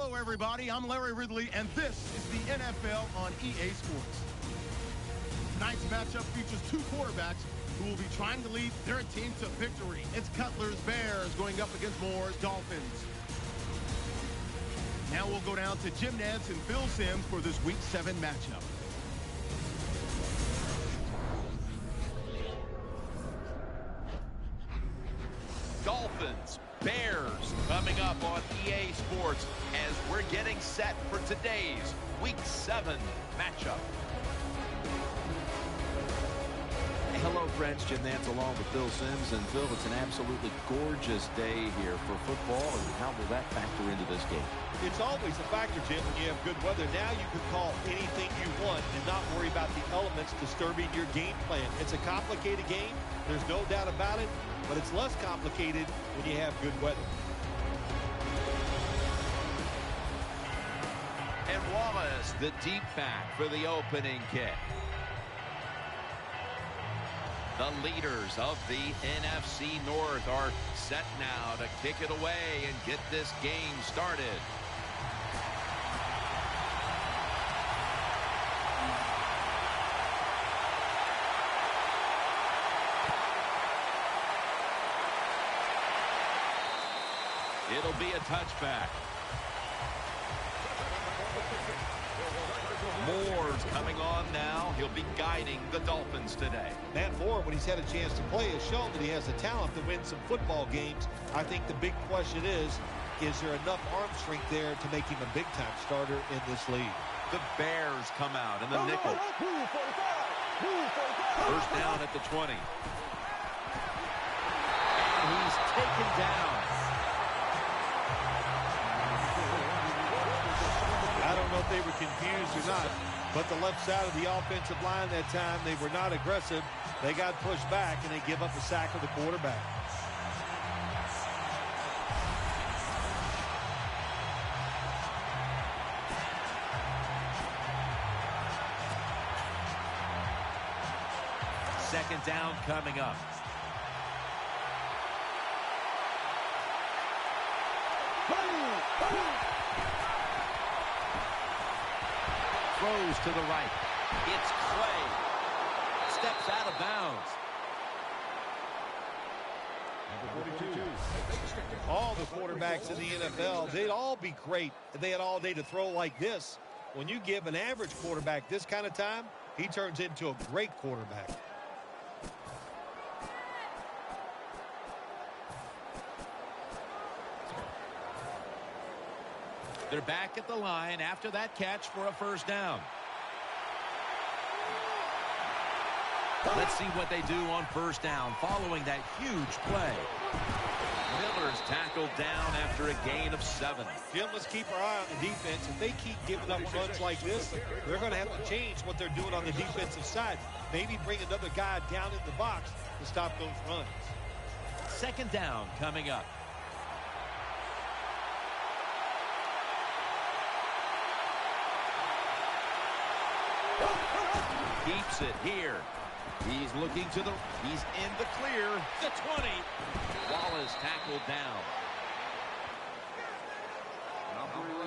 Hello, everybody. I'm Larry Ridley, and this is the NFL on EA Sports. Tonight's matchup features two quarterbacks who will be trying to lead their team to victory. It's Cutler's Bears going up against Moore's Dolphins. Now we'll go down to Jim Nantz and Phil Simms for this Week 7 matchup. Dolphins, Bears, coming up on EA Sports as we're getting set for today's Week 7 matchup. Hello, friends. Jim Nantz along with Phil Simms. And Phil, it's an absolutely gorgeous day here for football. And how will that factor into this game? It's always a factor, Jim, when you have good weather. Now you can call anything you want and not worry about the elements disturbing your game plan. It's a complicated game. There's no doubt about it. But it's less complicated when you have good weather. And Wallace, the deep back for the opening kick. The leaders of the NFC North are set now to kick it away and get this game started. It'll be a touchback. Moore's coming on now. He'll be guiding the Dolphins today. Matt Moore, when he's had a chance to play, has shown that he has the talent to win some football games. I think the big question is there enough arm strength there to make him a big-time starter in this league? The Bears come out in the nickel. First down at the 20. And he's taken down. I don't know if they were confused or not, but the left side of the offensive line that time, they were not aggressive. They got pushed back, and they give up a sack of the quarterback. Second down coming up. Throws to the right. It's Clay. Steps out of bounds. Number 42. All the quarterbacks in the NFL, they'd all be great if they had all day to throw like this. When you give an average quarterback this kind of time, he turns into a great quarterback. They're back at the line after that catch for a first down. Let's see what they do on first down following that huge play. Miller's tackled down after a gain of 7. Jim, let's keep our eye on the defense. If they keep giving up runs like this, they're going to have to change what they're doing on the defensive side. Maybe bring another guy down in the box to stop those runs. Second down coming up. Keeps it here. He's looking to he's in the clear. The 20. Wallace tackled down.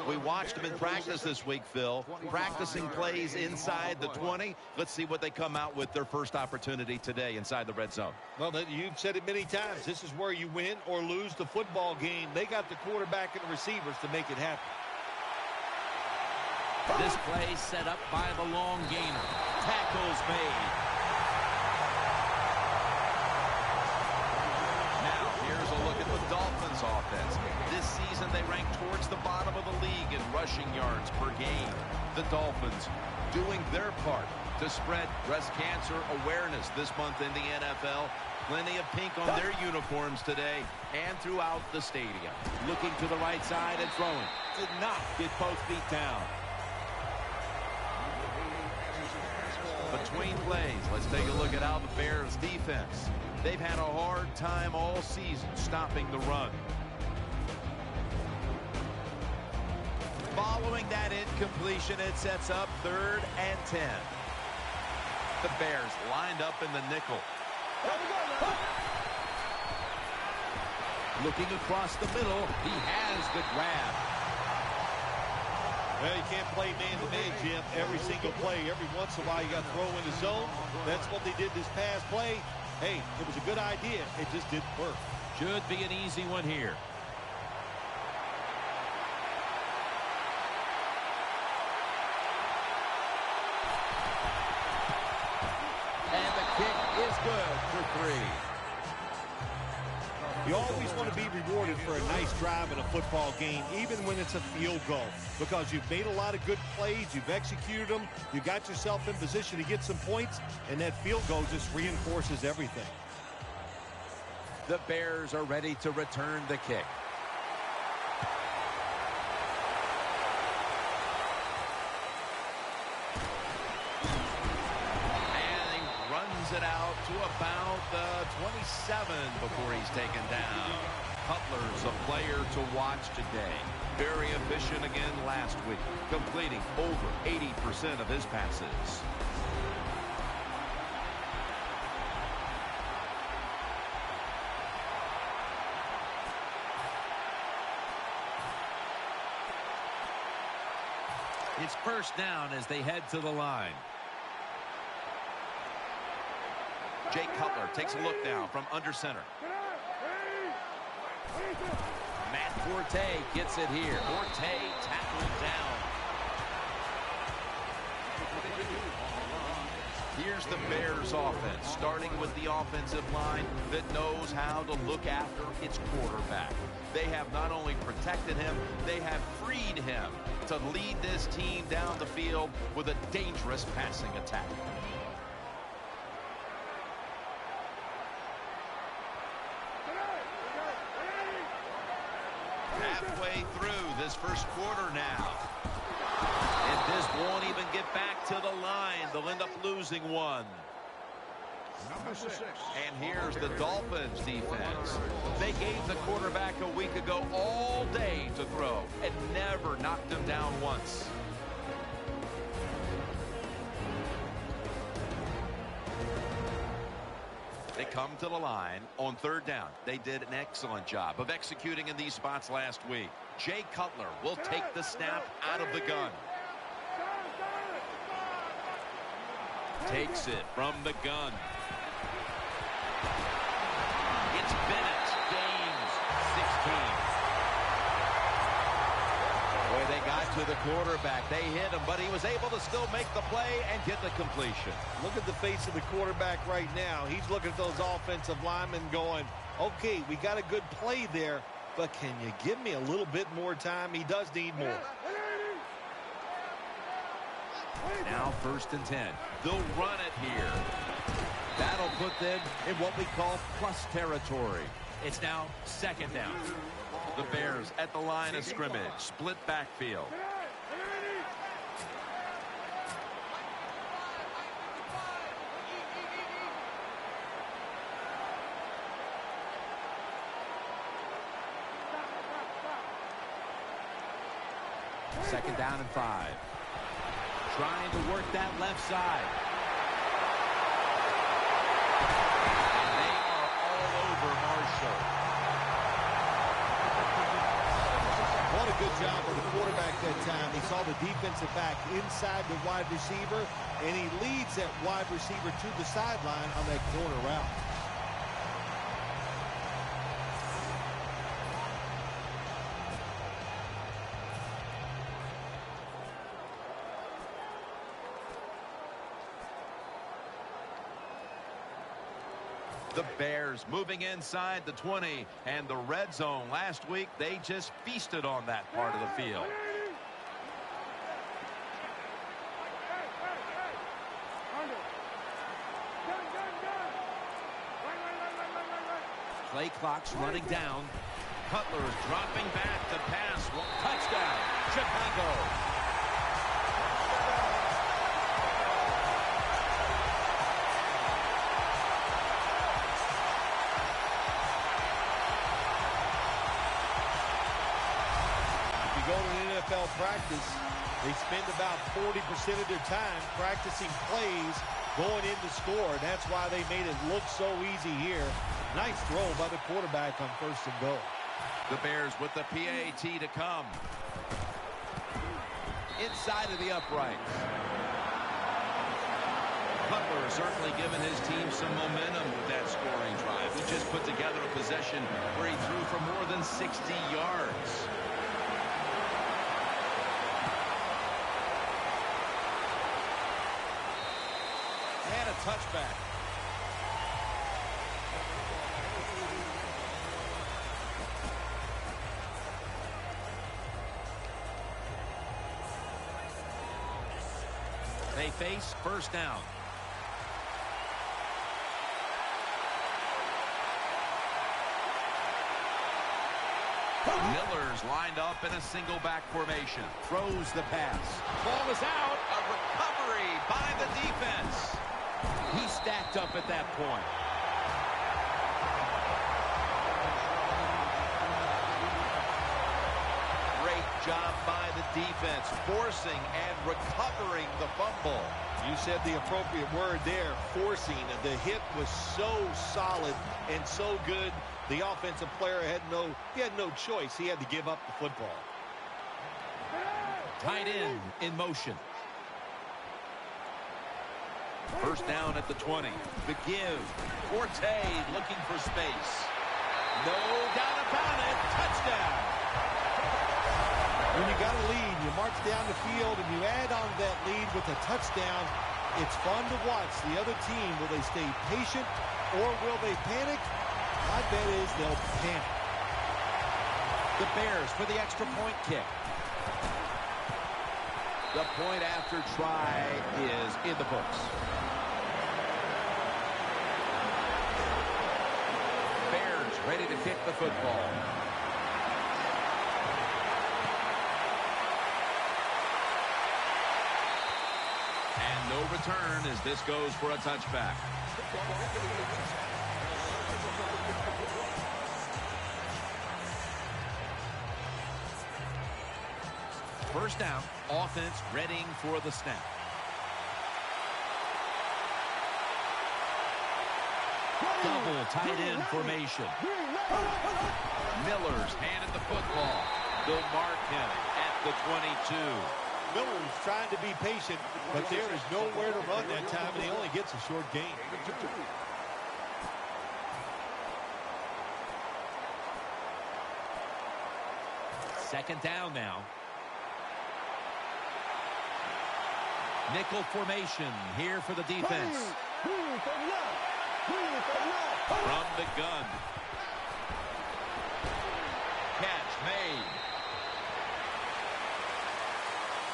We watched him in practice this week, Phil. Practicing plays inside the 20. Let's see what they come out with their first opportunity today inside the red zone. Well, you've said it many times. This is where you win or lose the football game. They got the quarterback and the receivers to make it happen. This play set up by the long gainer. Tackles made. Now, here's a look at the Dolphins offense. This season, they rank towards the bottom of the league in rushing yards per game. The Dolphins doing their part to spread breast cancer awareness this month in the NFL. Plenty of pink on their uniforms today and throughout the stadium. Looking to the right side and throwing. Did not get both feet down. Between plays, let's take a look at how the Bears defense. They've had a hard time all season stopping the run. Following that incompletion, it sets up 3rd and 10. The Bears lined up in the nickel. Looking across the middle, he has the grab. Well, you can't play man-to-man, Jim, every single play. Every once in a while, you got to throw in the zone. That's what they did this past play. Hey, it was a good idea. It just didn't work. Should be an easy one here. And the kick is good for 3. You always want to be rewarded for a nice drive in a football game, even when it's a field goal, because you've made a lot of good plays, you've executed them, you got yourself in position to get some points, and that field goal just reinforces everything. The Bears are ready to return the kick. It out to about the 27 before he's taken down. Cutler's a player to watch today. Very efficient again last week, completing over 80% of his passes. It's first down as they head to the line. Jay Cutler takes a look now from under center. Matt Forte gets it here. Forte tackled down. Here's the Bears offense, starting with the offensive line that knows how to look after its quarterback. They have not only protected him, they have freed him to lead this team down the field with a dangerous passing attack. Halfway through this first quarter now. And this won't even get back to the line. They'll end up losing one. Number 6. And here's the Dolphins defense. They gave the quarterback a week ago all day to throw and never knocked him down once. They come to the line on third down. They did an excellent job of executing in these spots last week. Jay Cutler will take the snap out of the gun. Takes it from the gun. It's Bennett. Gains 16. Boy, they got to the quarterback. They hit him, but he was able to still make the play and get the completion. Look at the face of the quarterback right now. He's looking at those offensive linemen going, okay, we got a good play there, but can you give me a little bit more time? He does need more. Now 1st and 10. They'll run it here. That'll put them in what we call plus territory. It's now 2nd down. The Bears at the line of scrimmage. Split backfield. Second down and 5. Trying to work that left side. And they are all over Marshall. What a good job of the quarterback that time. He saw the defensive back inside the wide receiver, and he leads that wide receiver to the sideline on that corner route. The Bears moving inside the 20 and the red zone. Last week, they just feasted on that part of the field. Play clock's running down. Cutler's dropping back to pass. Touchdown, Chicago. Go to an NFL practice, they spend about 40% of their time practicing plays going in to score. And that's why they made it look so easy here. Nice throw by the quarterback on 1st and goal. The Bears with the PAT to come. inside of the uprights. Cutler certainly given his team some momentum with that scoring drive. He just put together a possession where he threw for more than 60 yards. And a touchback. They face first down. Miller's lined up in a single back formation. Throws the pass. Ball is out. A recovery by the defense. He stacked up at that point. Great job by the defense, forcing and recovering the fumble. You said the appropriate word there, forcing. The hit was so solid and so good. The offensive player had no choice. He had to give up the football. Tight end in motion. First down at the 20. The give. Forte looking for space. No doubt about it. Touchdown. When you got a lead, you march down the field and you add on that lead with a touchdown. It's fun to watch the other team. Will they stay patient or will they panic? My bet is they'll panic. The Bears for the extra point kick. The point after try is in the books. Bears ready to kick the football. And no return as this goes for a touchback. First down, offense readying for the snap. Double tight end formation. Miller's handed the football. They'll mark him at the 22. Miller's trying to be patient, but there is nowhere to run that time, and he only gets a short gain. Second down now. Nickel formation here for the defense. From the gun. Catch made.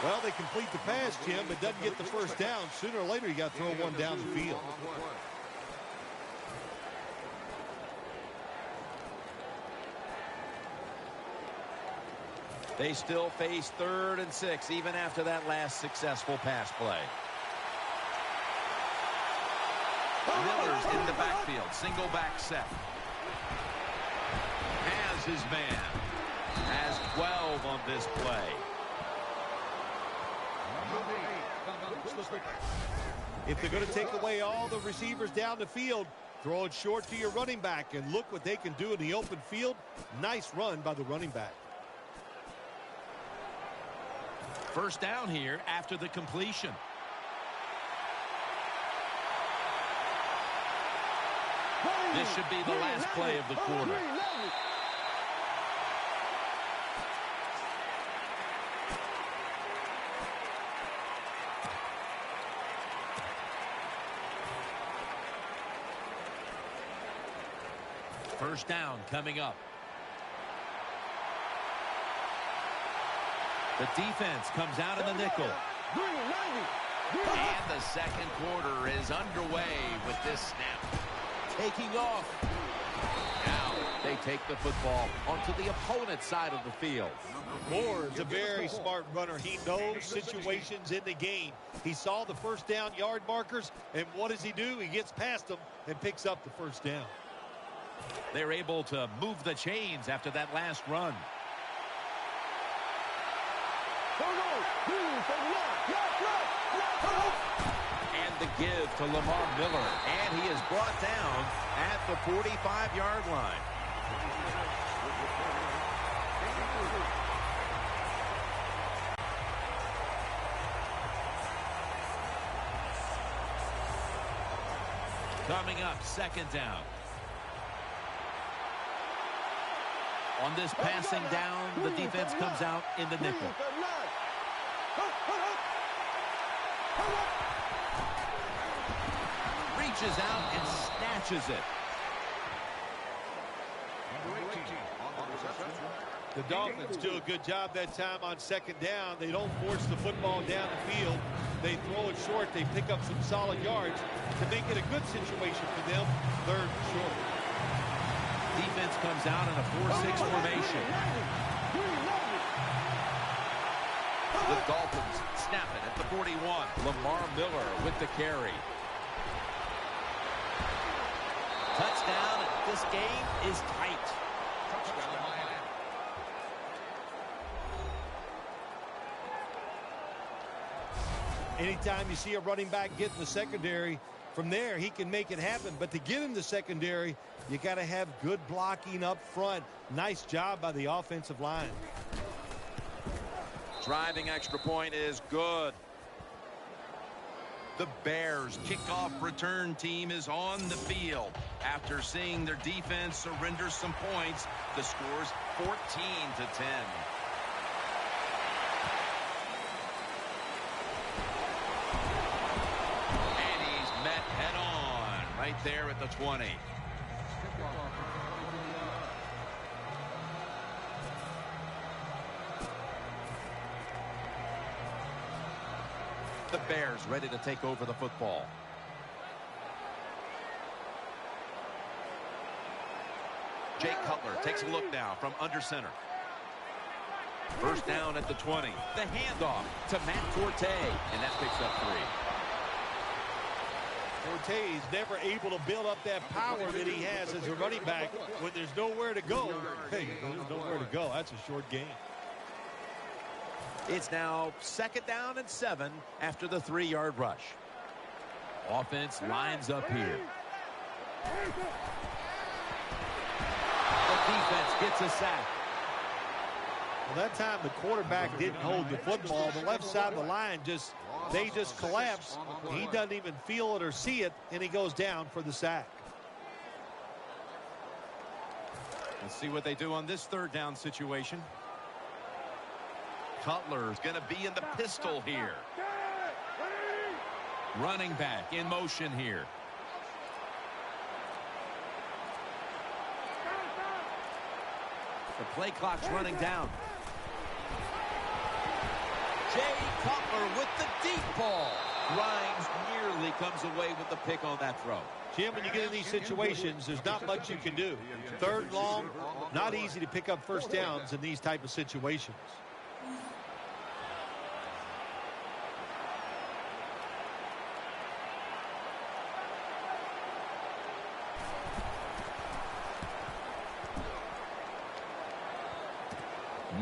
Well, they complete the pass, Jim, but doesn't get the first down. Sooner or later, you got to throw one down the field. They still face 3rd and 6, even after that last successful pass play. Miller's in the backfield, single back set. Has his man. Has 12 on this play. If they're going to take away all the receivers down the field, throw it short to your running back, and look what they can do in the open field. Nice run by the running back. First down here after the completion. This should be the last play of the quarter. First down coming up. The defense comes out in the nickel. And the second quarter is underway with this snap. Taking off. Now they take the football onto the opponent's side of the field. Moore is a very smart runner. He knows situations in the game. He saw the first down yard markers, and what does he do? He gets past them and picks up the first down. They're able to move the chains after that last run. And the give to Lamar Miller. And he is brought down at the 45-yard line. Coming up, second down. On this passing down, the defense comes out in the nickel. Reaches out and snatches it. The Dolphins do a good job that time on second down. They don't force the football down the field. They throw it short. They pick up some solid yards to make it a good situation for them. Third and short. Defense comes out in a 4-6 formation. The Dolphins snap it at the 41. Lamar Miller with the carry. Touchdown. This game is tight. Anytime you see a running back get in the secondary, from there he can make it happen. But to get in the secondary, you got to have good blocking up front. Nice job by the offensive line. Driving extra point is good. The Bears kickoff return team is on the field. After seeing their defense surrender some points, the score's 14-10. Right there at the 20. The Bears ready to take over the football. Jay Cutler takes a look now from under center. First down at the 20. The handoff to Matt Forte, and that picks up 3. Forte is never able to build up that power that he has as a running back. When there's nowhere to go, hey, there's nowhere to go. That's a short game. It's now second down and 7 after the 3-yard rush. Offense lines up here. The defense gets a sack. Well, that time the quarterback didn't hold the football. The left side of the line they just collapse. He doesn't even feel it or see it, and he goes down for the sack. Let's see what they do on this third down situation. Cutler's going to be in the pistol here. Running back in motion here. The play clock's running down. Jay Cutler with the deep ball. Grimes nearly comes away with the pick on that throw. Jim, when you get in these situations, there's not much you can do. Third and long, not easy to pick up first downs in these type of situations.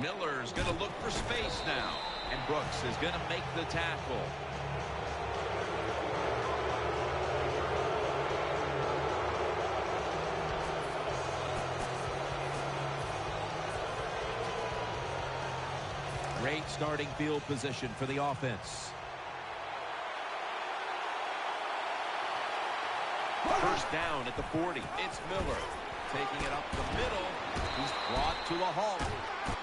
Miller's going to look for space now. And Brooks is going to make the tackle. Great starting field position for the offense. First down at the 40. It's Miller. Taking it up the middle. He's brought to a halt.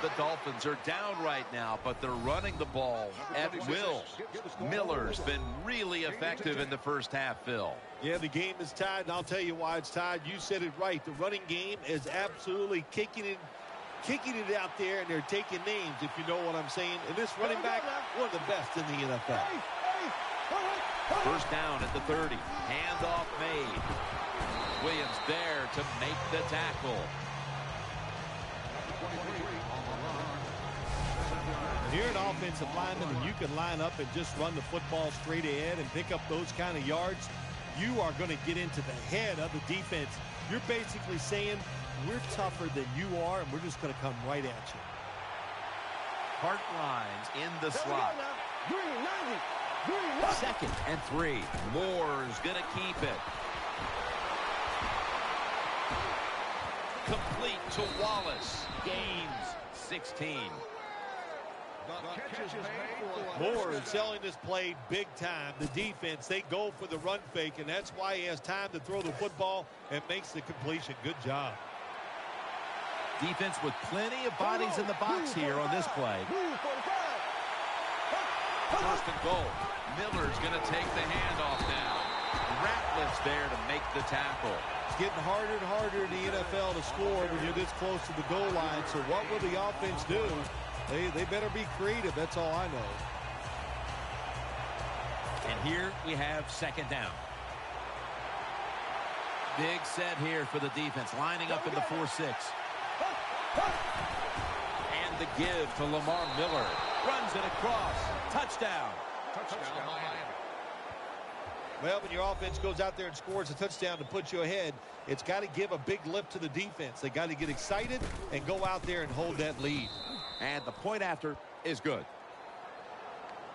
The Dolphins are down right now, but they're running the ball at will. Miller's been really effective in the first half, Phil. Yeah, the game is tied, and I'll tell you why it's tied. You said it right. The running game is absolutely kicking it out there, and they're taking names, if you know what I'm saying. And this running back, one of the best in the NFL. First down at the 30. Handoff made. Williams there to make the tackle. And you're an offensive lineman, and you can line up and just run the football straight ahead and pick up those kind of yards. You are going to get into the head of the defense. You're basically saying, we're tougher than you are, and we're just going to come right at you. Hart lines in the slot. Second and 3. Moore's going to keep it. Complete to Wallace. Gains 16. Moore is selling this play big time. The defense, they go for the run fake, and that's why he has time to throw the football and makes the completion. Good job. Defense with plenty of bodies in the box here on this play. First and goal. Miller's going to take the handoff now. Ratliff's there to make the tackle. It's getting harder and harder in the NFL to score when you're this close to the goal line. So what will the offense do? They better be creative. That's all I know. And here we have second down. Big set here for the defense, lining up in the 4-6. And the give to Lamar Miller. Runs it across. Touchdown. Well, when your offense goes out there and scores a touchdown to put you ahead, it's got to give a big lift to the defense. They got to get excited and go out there and hold that lead. And the point after is good.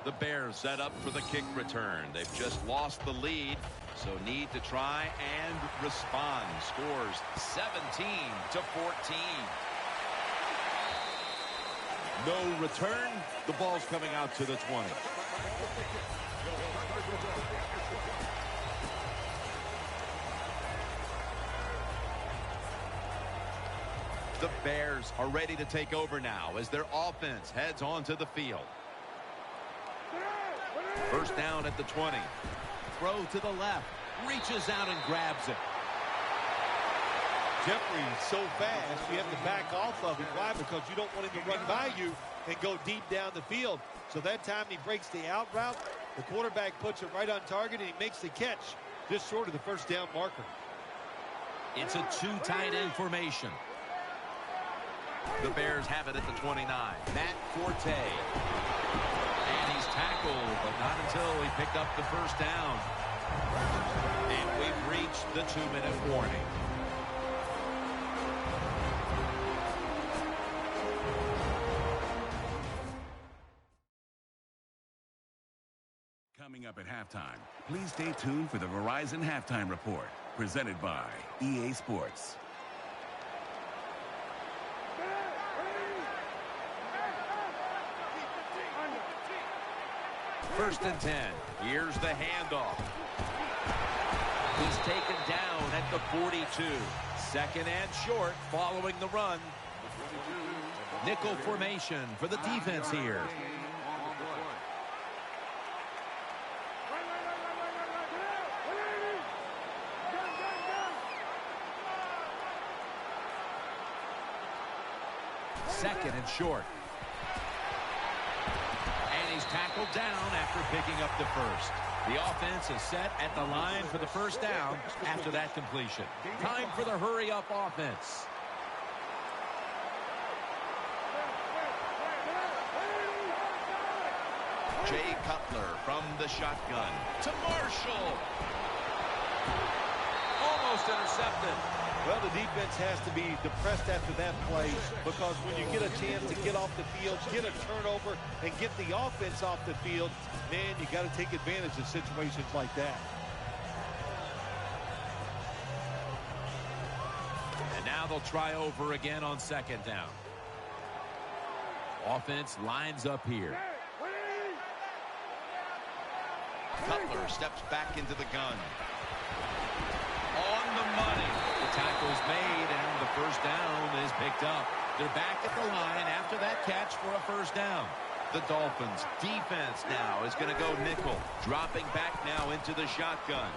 The Bears set up for the kick return. They've just lost the lead, so need to try and respond. Scores 17-14. No return. The ball's coming out to the 20. The Bears are ready to take over now as their offense heads onto the field. First down at the 20. Throw to the left. Reaches out and grabs it. Jeffrey's so fast, you have to back off of him. Why? Because you don't want him to run by you and go deep down the field. So that time he breaks the out route. The quarterback puts it right on target, and he makes the catch just short of the first down marker. It's a two tight end formation. The Bears have it at the 29. Matt Forte. And he's tackled, but not until he picked up the first down. And we've reached the 2-minute warning. Coming up at halftime, please stay tuned for the Verizon Halftime Report, presented by EA Sports. First and 10. Here's the handoff. He's taken down at the 42. Second and short following the run. Nickel formation for the defense here. Second and short. And he's tackled down after picking up the first. The offense is set at the line for the first down after that completion. Time for the hurry-up offense. Jay Cutler from the shotgun to Marshall. Almost intercepted. Well, the defense has to be depressed after that play, because when you get a chance to get off the field, get a turnover, and get the offense off the field, man, you got to take advantage of situations like that. And now they'll try over again on second down. Offense lines up here. Cutler steps back into the gun. On the money. The tackle's made, and the first down is picked up. They're back at the line after that catch for a first down. The Dolphins defense now is going to go nickel. Dropping back now into the shotgun.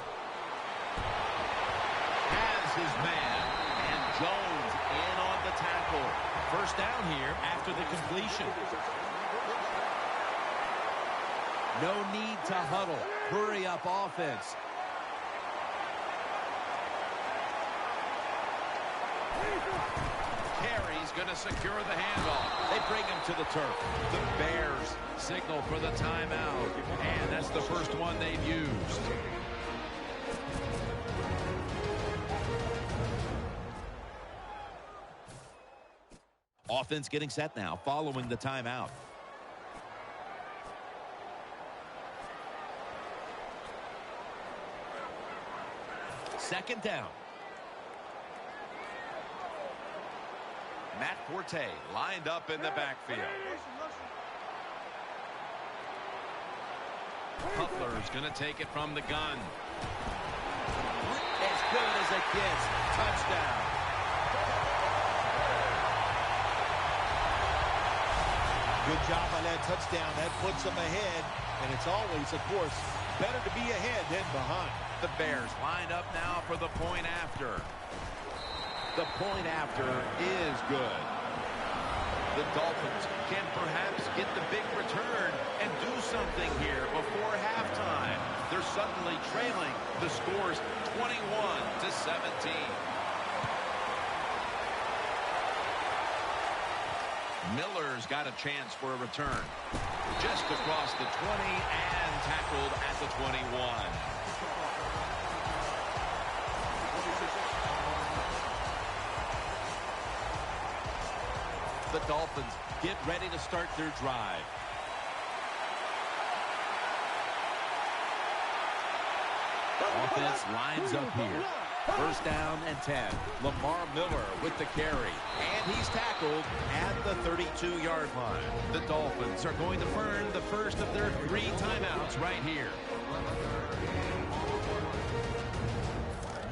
Has his man. And Jones in on the tackle. First down here after the completion. No need to huddle. Hurry up offense. Carey's going to secure the handoff. They bring him to the turf. The Bears signal for the timeout. And that's the first one they've used. Offense getting set now following the timeout. Second down. Matt Forte lined up in the backfield. Cutler's going to take it from the gun. As good as it gets. Touchdown. Good job on that touchdown. That puts them ahead. And it's always, of course, better to be ahead than behind. The Bears lined up now for the point after. The point after is good. The Dolphins can perhaps get the big return and do something here before halftime. They're suddenly trailing. The score's 21-17. Miller's got a chance for a return. Just across the 20 and tackled at the 21. The Dolphins get ready to start their drive. Offense lines up here. First down and 10. Lamar Miller with the carry. And he's tackled at the 32-yard line. The Dolphins are going to burn the first of their 3 timeouts right here.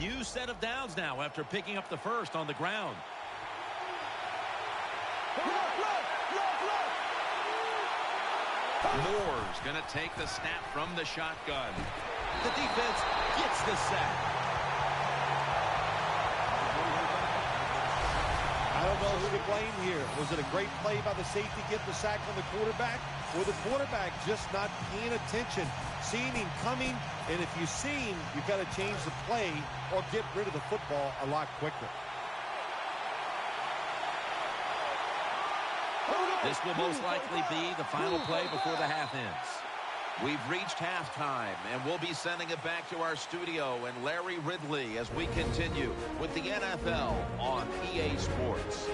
New set of downs now after picking up the first on the ground. Moore's going to take the snap from the shotgun. The defense gets the sack. I don't know who to blame here. Was it a great play by the safety to get the sack on the quarterback? Or the quarterback just not paying attention, seeing him coming? And if you see him, you've got to change the play or get rid of the football a lot quicker. This will most likely be the final play before the half ends. We've reached halftime, and we'll be sending it back to our studio and Larry Ridley as we continue with the NFL on EA Sports.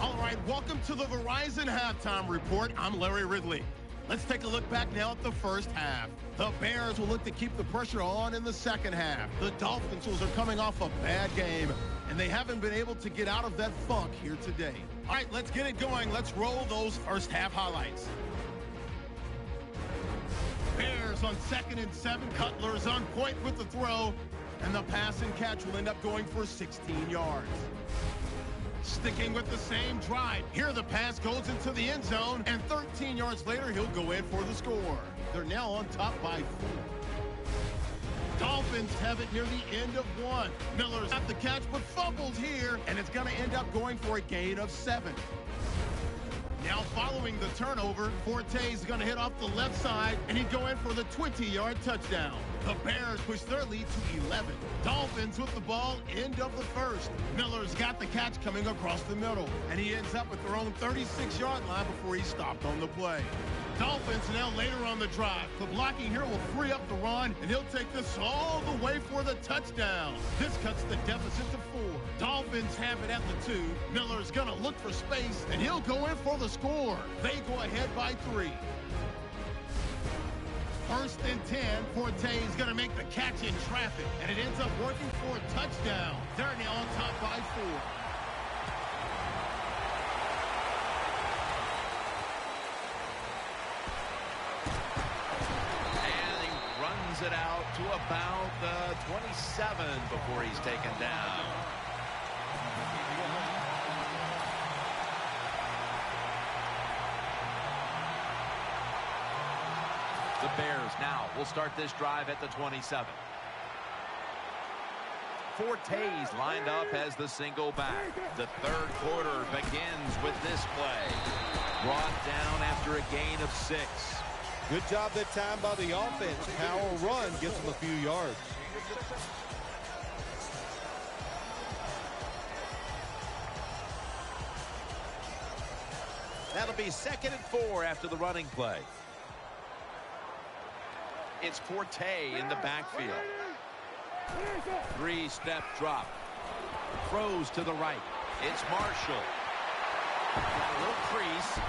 All right, welcome to the Verizon Halftime Report. I'm Larry Ridley. Let's take a look back now at the first half. The Bears will look to keep the pressure on in the second half. The Dolphins are coming off a bad game, and they haven't been able to get out of that funk here today. All right, let's get it going. Let's roll those first half highlights. Bears on 2nd and 7. Cutler's on point with the throw, and the pass and catch will end up going for 16 yards. Sticking with the same drive. Here the pass goes into the end zone, and 13 yards later, he'll go in for the score. They're now on top by 4. Dolphins have it near the end of 1. Miller's at the catch, but fumbles here, and it's going to end up going for a gain of 7. Now following the turnover, Forte's going to hit off the left side, and he'd go in for the 20-yard touchdown. The Bears push their lead to 11. Dolphins with the ball, end of the first. Miller's got the catch coming across the middle, and he ends up at their own 36-yard line before he stopped on the play. Dolphins now later on the drive. The blocking here will free up the run, and he'll take this all the way for the touchdown. This cuts the deficit to 4. Dolphins have it at the 2. Miller's going to look for space, and he'll go in for the score. They go ahead by 3. 1st and 10. Forte's going to make the catch in traffic, and it ends up working for a touchdown. They're now on top by 4. It out to about the 27 before he's taken down. The Bears now will start this drive at the 27. Forte's lined up as the single back. The third quarter begins with this play. Brought down after a gain of 6. Good job that time by the offense. Power run gets them a few yards. That'll be 2nd and 4 after the running play. It's Forte in the backfield. 3-step drop. Throws to the right. It's Marshall. Got a little crease.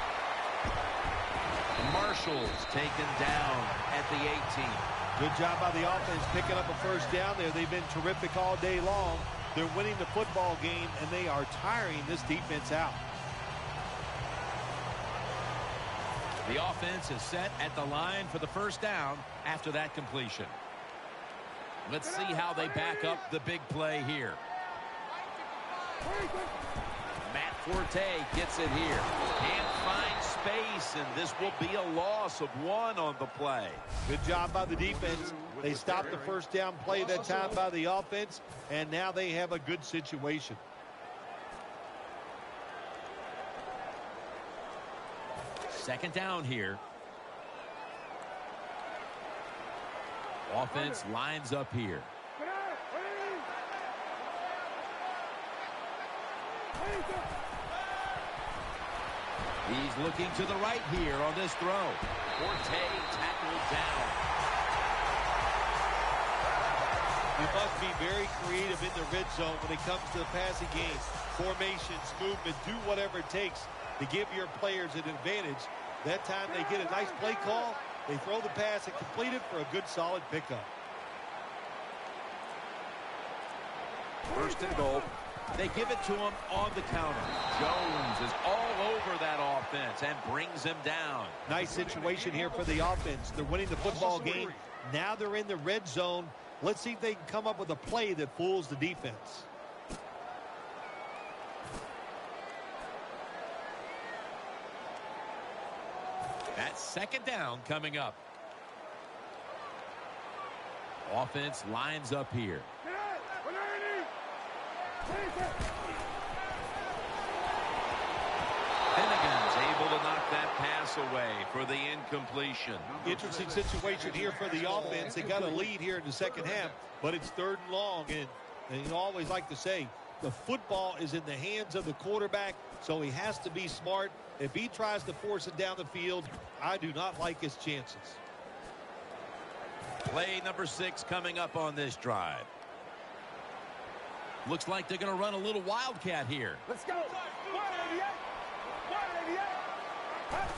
Marshall's taken down at the 18. Good job by the offense picking up a first down there. They've been terrific all day long. They're winning the football game, and they are tiring this defense out. The offense is set at the line for the first down after that completion. Let's see how they back up the big play here. Matt Forte gets it here. Can't find space, and this will be a loss of 1 on the play. Good job by the defense. They stopped the first down play that time by the offense, and now they have a good situation. Second down here. Offense lines up here. He's looking to the right here on this throw. Forte tackled down. You must be very creative in the red zone when it comes to the passing game. Formations, movement, do whatever it takes to give your players an advantage. That time they get a nice play call. They throw the pass and complete it for a good, solid pickup. First and goal. They give it to him on the counter. Jones is all over that offense and brings him down. Nice situation here for the offense. They're winning the football game. Now they're in the red zone. Let's see if they can come up with a play that fools the defense. That's second down coming up. Offense lines up here. Finnegan's able to knock that pass away for the incompletion. Interesting situation here for the offense. They got a lead here in the second half, but it's 3rd and long. And you always like to say, the football is in the hands of the quarterback, so he has to be smart. If he tries to force it down the field, I do not like his chances. Play number 6 coming up on this drive. Looks like they're going to run a little wildcat here. Let's go.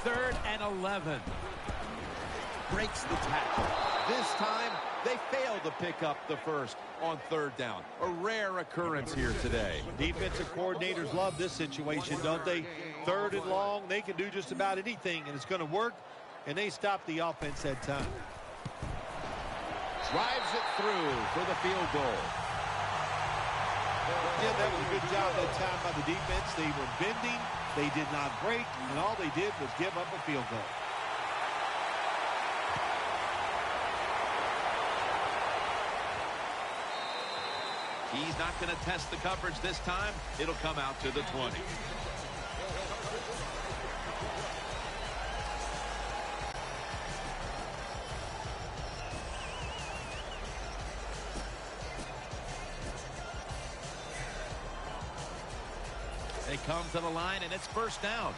3rd and 11. Breaks the tackle. This time, they fail to pick up the first on 3rd down. A rare occurrence here today. Defensive coordinators love this situation, don't they? 3rd and long, they can do just about anything, and it's going to work, and they stop the offense that time. Drives it through for the field goal. Yeah, that was a good job that time by the defense. They were bending, they did not break, and all they did was give up a field goal. He's not going to test the coverage this time. It'll come out to the 20. They come to the line, and it's first down.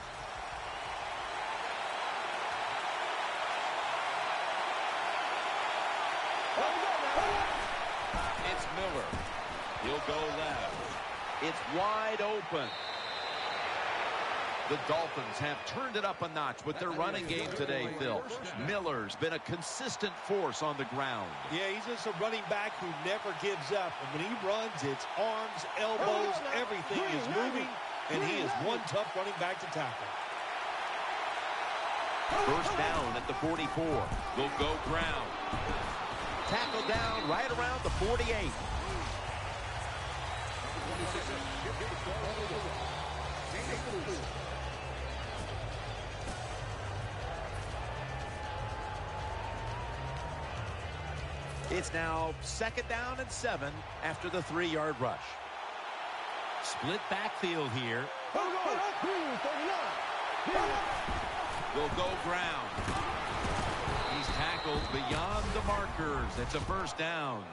It's Miller. He'll go left. It's wide open. The Dolphins have turned it up a notch with their running game today, Phil. Miller's been a consistent force on the ground. Yeah, he's just a running back who never gives up. And when he runs, it's arms, elbows, everything is moving, and he is one tough running back to tackle. First down at the 44. Will go ground. Tackle down right around the 48. It's now second down and 7 after the 3-yard rush. Split backfield here. Will go ground. He's tackled beyond the markers. It's a first down.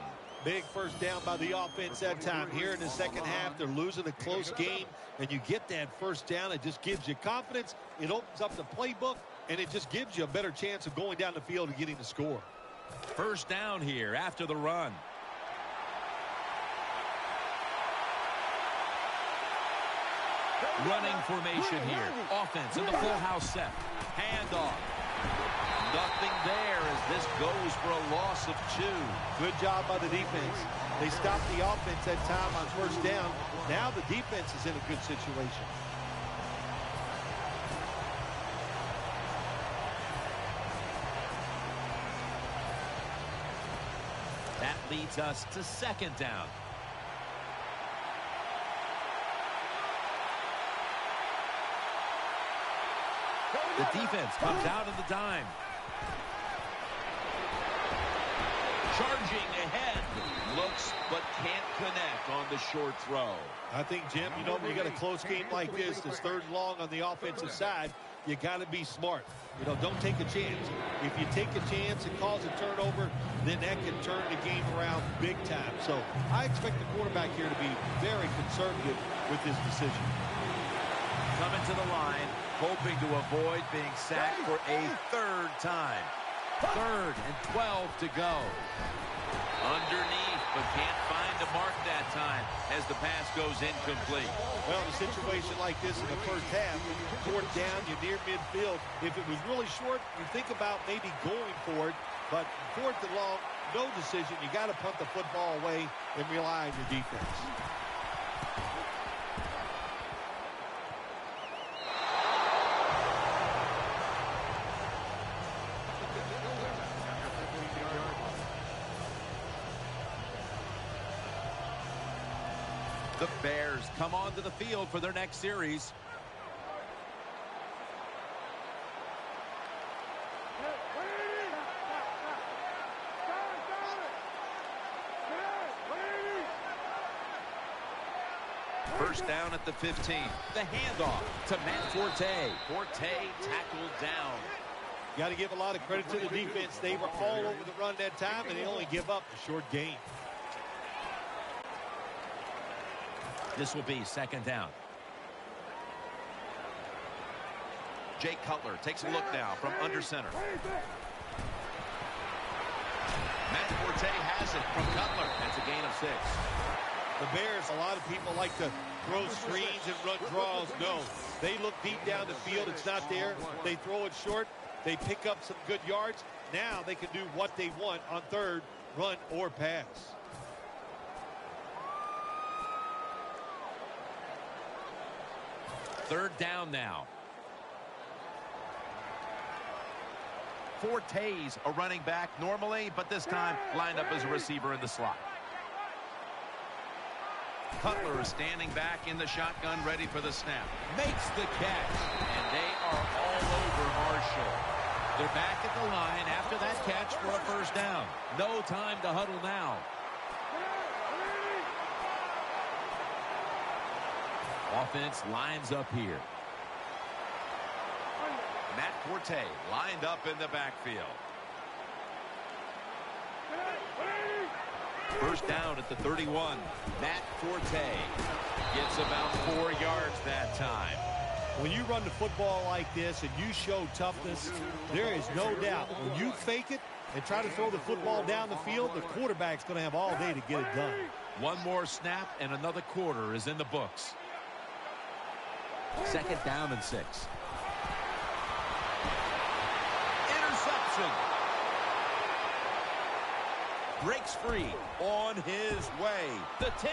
Big first down by the offense that time. Here in the second half, they're losing a close game, and you get that first down. It just gives you confidence. It opens up the playbook, and it just gives you a better chance of going down the field and getting the score. First down here after the run. Running formation here. Offense in the full house set. Handoff. Nothing there as this goes for a loss of 2. Good job by the defense. They stopped the offense that time on first down. Now the defense is in a good situation. leads us to second down. The defense comes out in the dime. Charging ahead. Looks but can't connect on the short throw. I think, Jim, you know, when you got a close game like this, that's third and long on the offensive side, you got to be smart. You know, don't take a chance. If you take a chance and cause a turnover, then that can turn the game around big time. So I expect the quarterback here to be very conservative with his decision. Coming to the line, hoping to avoid being sacked for a third time. 3rd and 12 to go. Underneath, but can't find the mark that time as the pass goes incomplete. Well, in a situation like this in the first half, 4th down, you're near midfield. If it was really short, you think about maybe going for it. But 4th and long, no decision. You got to punt the football away and rely on your defense. The Bears come onto the field for their next series. First down at the 15. The handoff to Matt Forte. Forte tackled down. You got to give a lot of credit to the defense. They were all over the run that time, and they only give up a short gain. This will be second down. Jay Cutler takes a look now from under center. Matt Forte has it from Cutler. That's a gain of 6. The Bears, a lot of people like to throw screens and run draws. No, they look deep down the field. It's not there. They throw it short. They pick up some good yards. Now they can do what they want on 3rd, run or pass. Third down now. Forte's a running back normally, but this time lined up as a receiver in the slot. Cutler is standing back in the shotgun, ready for the snap. Makes the catch, and they are all over Marshall. They're back at the line after that catch for a first down. No time to huddle now. Offense lines up here. Matt Forte lined up in the backfield. First down at the 31. Matt Forte gets about 4 yards that time. When you run the football like this and you show toughness, there is no doubt when you fake it and try to throw the football down the field, the quarterback's going to have all day to get it done. One more snap and another quarter is in the books. Second down and 6. Interception. Breaks free on his way. The 10.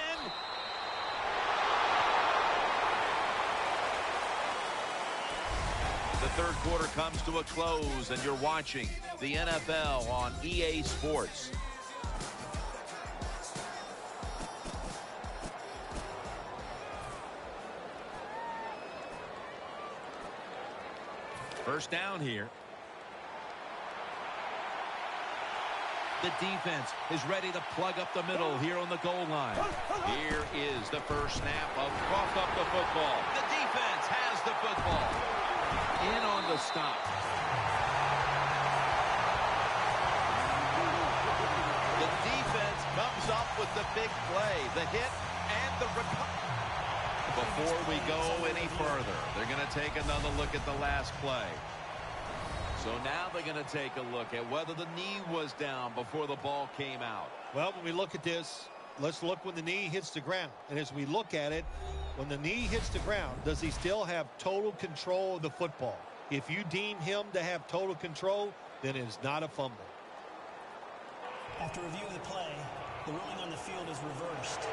The third quarter comes to a close, and you're watching the NFL on EA Sports. First down here. The defense is ready to plug up the middle here on the goal line. Here is the first snap of cough up the football. The defense has the football. In on the stop. The defense comes up with the big play, the hit, and the recovery. Before we go any further, they're going to take another look at the last play. So now they're going to take a look at whether the knee was down before the ball came out. Well, when we look at this, let's look when the knee hits the ground. And as we look at it, when the knee hits the ground, does he still have total control of the football? If you deem him to have total control, then it is not a fumble. After reviewing the play, the ruling on the field is reversed.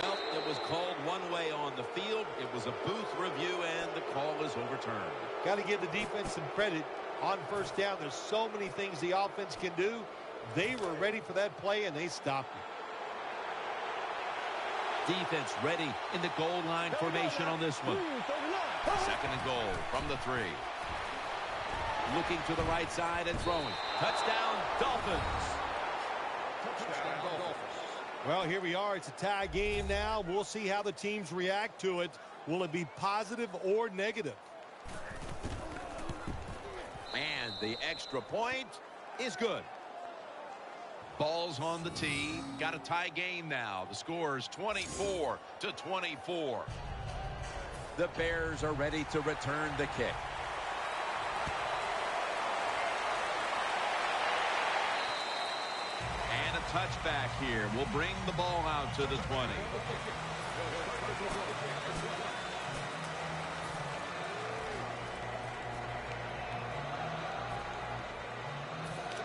Well, it was called one way on the field. It was a booth review, and the call is overturned. Got to give the defense some credit on first down. There's so many things the offense can do. They were ready for that play, and they stopped it. Defense ready in the goal line formation on this one. Second and goal from the 3. Looking to the right side and throwing. Touchdown, Dolphins. Well, here we are. It's a tie game now. We'll see how the teams react to it. Will it be positive or negative? And the extra point is good. Ball's on the tee. Got a tie game now. The score is 24-24. The Bears are ready to return the kick. And a touchback here will bring the ball out to the 20.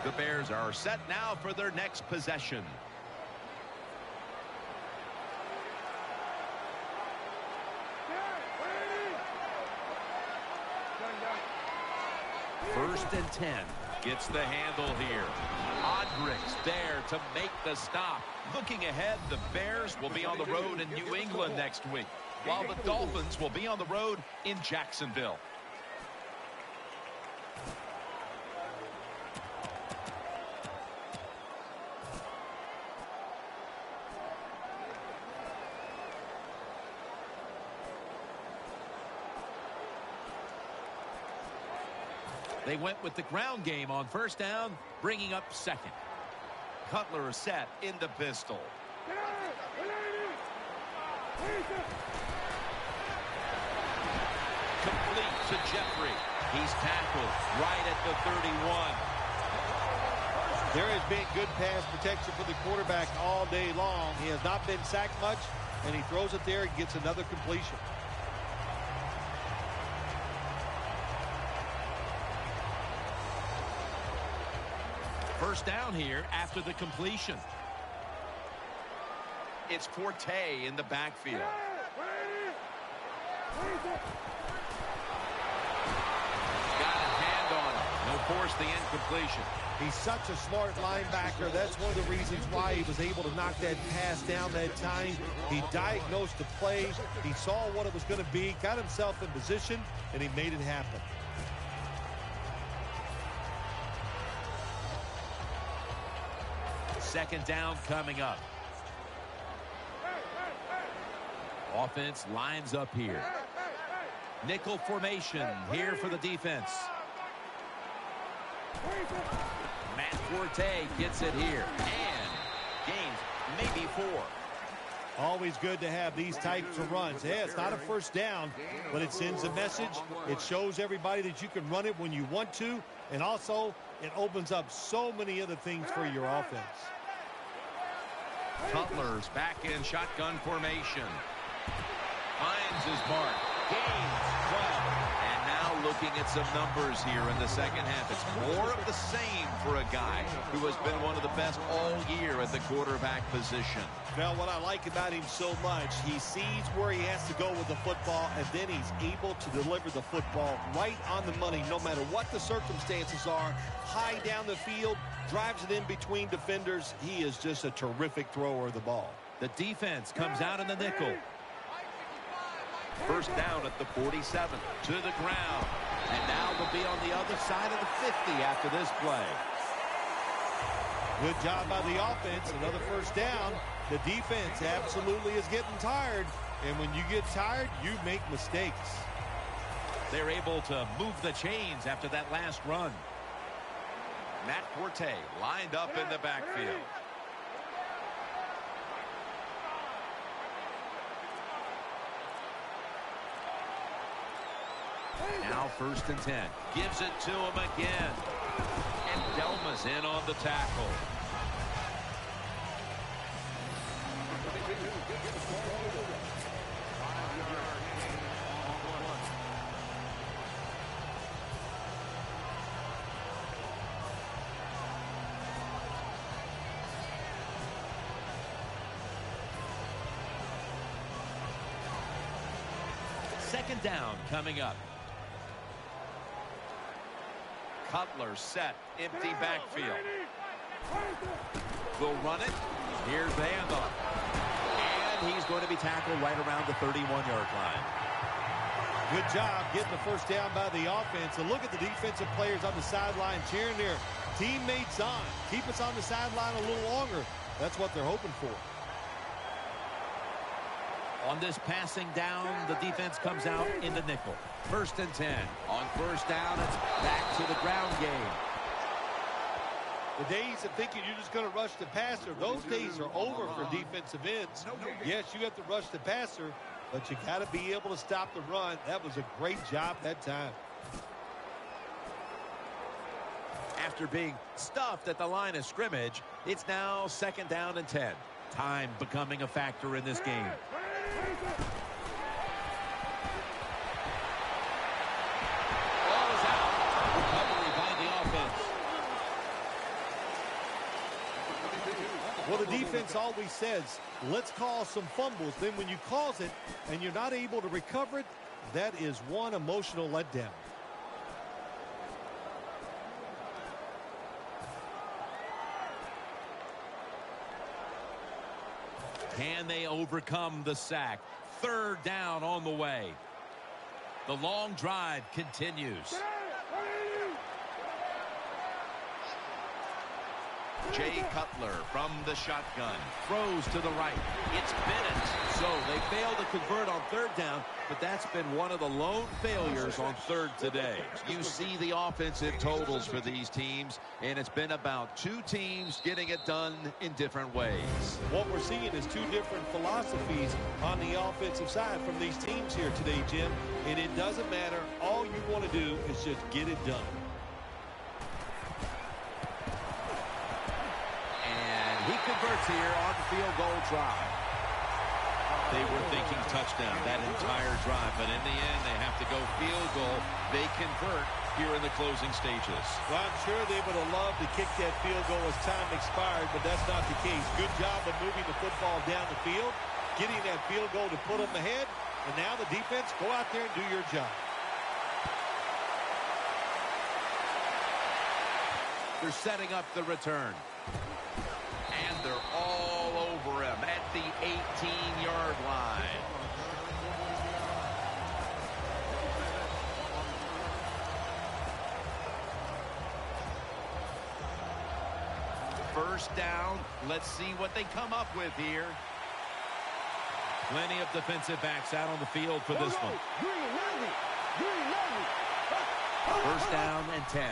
The Bears are set now for their next possession. First and 10. Gets the handle here. Odrick's there to make the stop. Looking ahead, the Bears will be on the road in New England next week, while the Dolphins will be on the road in Jacksonville. They went with the ground game on first down, bringing up second. Cutler is set in the pistol. Complete to Jeffrey. He's tackled right at the 31. There has been good pass protection for the quarterback all day long. He has not been sacked much, and he throws it there and gets another completion. First down here after the completion. It's Forte in the backfield. Got a hand on it. He'll force the incompletion. He's such a smart linebacker. That's one of the reasons why he was able to knock that pass down that time. He diagnosed the play. He saw what it was going to be, got himself in position, and he made it happen. Second down coming up. Offense lines up here. Nickel formation here for the defense. Matt Forte gets it here. And gains maybe 4. Always good to have these types of runs. Yeah, it's not a first down, but it sends a message. It shows everybody that you can run it when you want to. And also, it opens up so many other things for your offense. Cutler's back in shotgun formation. Finds his mark. Gains 12. And now looking at some numbers here in the second half. It's more of the same for a guy who has been one of the best all year at the quarterback position. Well, what I like about him so much, he sees where he has to go with the football, and then he's able to deliver the football right on the money, no matter what the circumstances are. High down the field, drives it in between defenders. He is just a terrific thrower of the ball. The defense comes out in the nickel. First down at the 47, to the ground. And now they'll be on the other side of the 50 after this play. Good job by the offense. Another first down. The defense absolutely is getting tired. And when you get tired, you make mistakes. They're able to move the chains after that last run. Matt Forte lined up in the backfield. Now first and 10. Gives it to him again. And Delma's in on the tackle. Second down coming up. Cutler set, empty backfield. They'll run it. Here's the handoff. And he's going to be tackled right around the 31-yard line. Good job getting the first down by the offense. And look at the defensive players on the sideline cheering their teammates on. Keep us on the sideline a little longer. That's what they're hoping for. On this passing down, the defense comes out in the nickel. 1st and 10. On first down, it's back to the ground game. The days of thinking you're just going to rush the passer, those days are over for defensive ends. Yes, you have to rush the passer, but you got to be able to stop the run. That was a great job that time. After being stuffed at the line of scrimmage, it's now 2nd down and 10. Time becoming a factor in this game. Ball is out. Recovery by the offense. Well, the defense always says, let's cause some fumbles. Then when you cause it and you're not able to recover it, that is one emotional letdown. Can they overcome the sack? 3rd down on the way. The long drive continues. Jay Cutler from the shotgun. Throws to the right. It's Bennett. So they failed to convert on 3rd down, but that's been one of the lone failures on 3rd today. You see the offensive totals for these teams, and it's been about 2 teams getting it done in different ways. What we're seeing is 2 different philosophies on the offensive side from these teams here today, Jim. And it doesn't matter. All you want to do is just get it done. He converts here on the field goal drive. They were thinking touchdown that entire drive, but in the end, they have to go field goal. They convert here in the closing stages. Well, I'm sure they would have loved to kick that field goal as time expired, but that's not the case. Good job of moving the football down the field, getting that field goal to put them ahead, and now the defense, go out there and do your job. They're setting up the return. And they're all over him at the 18-yard line. First down. Let's see what they come up with here. Plenty of defensive backs out on the field for this one. First down and 10.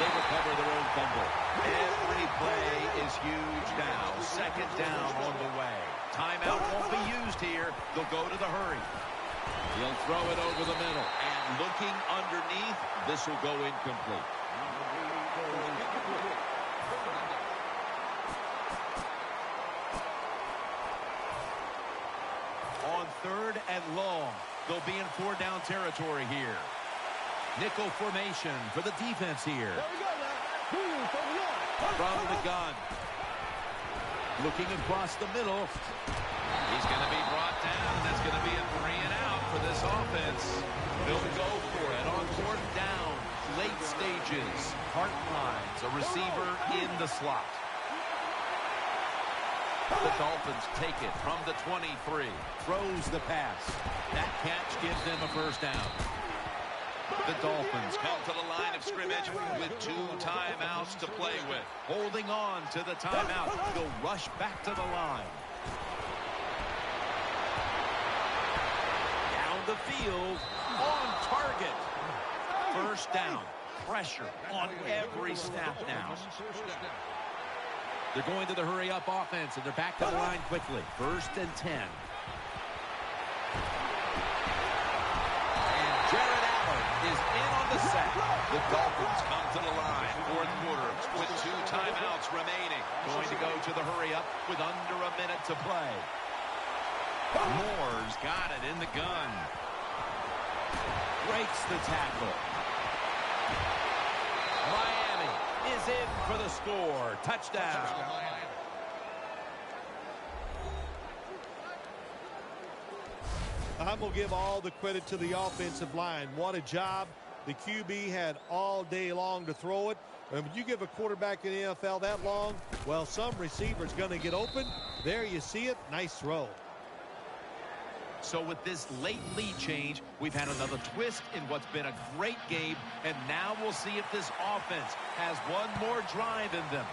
They recover their own fumble. Every play is huge now. 2nd down on the way. Timeout won't be used here. They'll go to the hurry. He'll throw it over the middle. And looking underneath, this will go incomplete. On 3rd and long, they'll be in 4-down territory here. Nickel formation for the defense here. From the gun. Looking across the middle. He's going to be brought down. That's going to be a 3 and out for this offense. They'll go for it on 4th down. Late stages. Hart lines. A receiver in the slot. The Dolphins take it from the 23. Throws the pass. That catch gives them a first down. The Dolphins come to the line of scrimmage with 2 timeouts to play with. Holding on to the timeout. They'll rush back to the line. Down the field. On target. First down. Pressure on every snap now. They're going to the hurry-up offense, and they're back to the line quickly. 1st and 10. Is in on the sack. The Dolphins come to the line. 4th quarter with 2 timeouts remaining. Going to go to the hurry-up with under a minute to play. Moore's got it in the gun. Breaks the tackle. Miami is in for the score. Touchdown. I'm going to give all the credit to the offensive line. What a job The QB had all day long to throw it. And when you give a quarterback in the NFL that long, well, some receiver's going to get open. There you see it. Nice throw. So with this late lead change, we've had another twist in what's been a great game. And now we'll see if this offense has one more drive in them.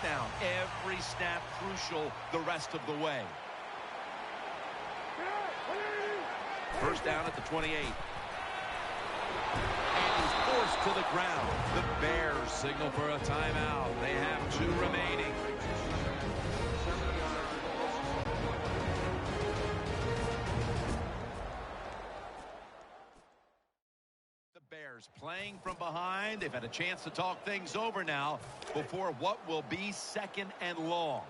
Down. Every snap crucial the rest of the way. First down at the 28. And he's forced to the ground. The Bears signal for a timeout. They have 2 remaining. Playing from behind. They've had a chance to talk things over now before what will be 2nd and long.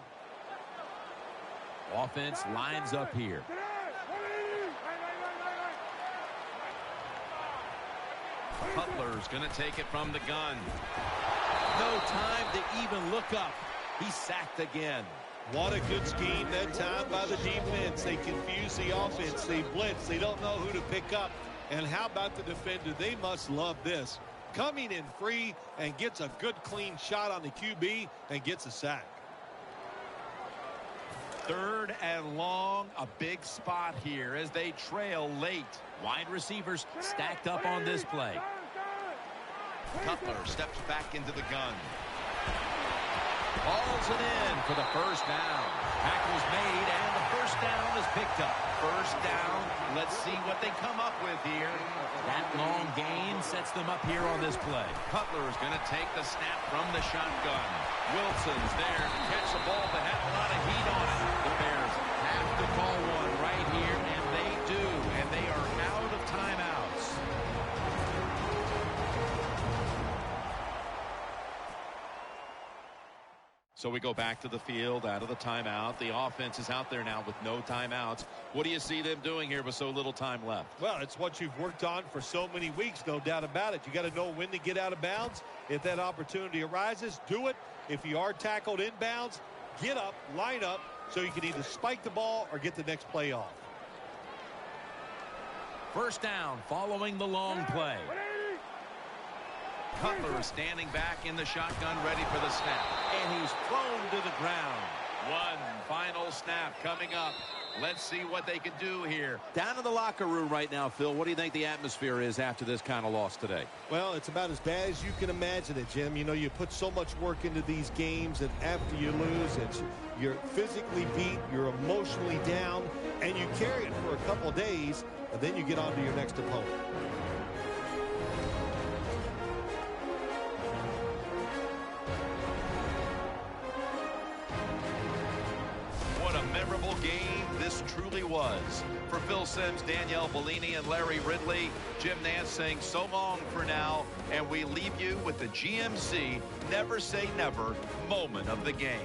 Offense lines up here. Cutler's going to take it from the gun. No time to even look up. He's sacked again. What a good scheme that time by the defense. They confuse the offense. They blitz. They don't know who to pick up. And how about the defender? They must love this. Coming in free and gets a good clean shot on the QB and gets a sack. 3rd and long, a big spot here as they trail late. Wide receivers stacked up on this play. Cutler steps back into the gun. Hauls it in for the first down. Tackle's made and the first down is picked up. First down. Let's see what they come up with here. That long gain sets them up here on this play. Cutler is going to take the snap from the shotgun. Wilson's there to catch the ball that had a lot of heat on it. The Bears have to call one right here, and they do. And they are out of timeouts. So we go back to the field out of the timeout. The offense is out there now with no timeouts. What do you see them doing here with so little time left? Well, it's what you've worked on for so many weeks, no doubt about it. You got to know when to get out of bounds. If that opportunity arises, do it. If you are tackled inbounds, get up, line up, so you can either spike the ball or get the next play off. First down following the long play. Cutler is standing back in the shotgun, ready for the snap. And he's thrown to the ground. One final snap coming up. Let's see what they can do here. Down in the locker room right now, Phil, what do you think the atmosphere is after this kind of loss today? Well, it's about as bad as you can imagine it, Jim. You know, you put so much work into these games, and after you lose, you're physically beat, you're emotionally down, and you carry it for a couple of days, and then you get on to your next opponent. Game this truly was. For Phil Simms, Danielle Bellini, and Larry Ridley, Jim Nance saying so long for now, and we leave you with the GMC Never Say Never moment of the game.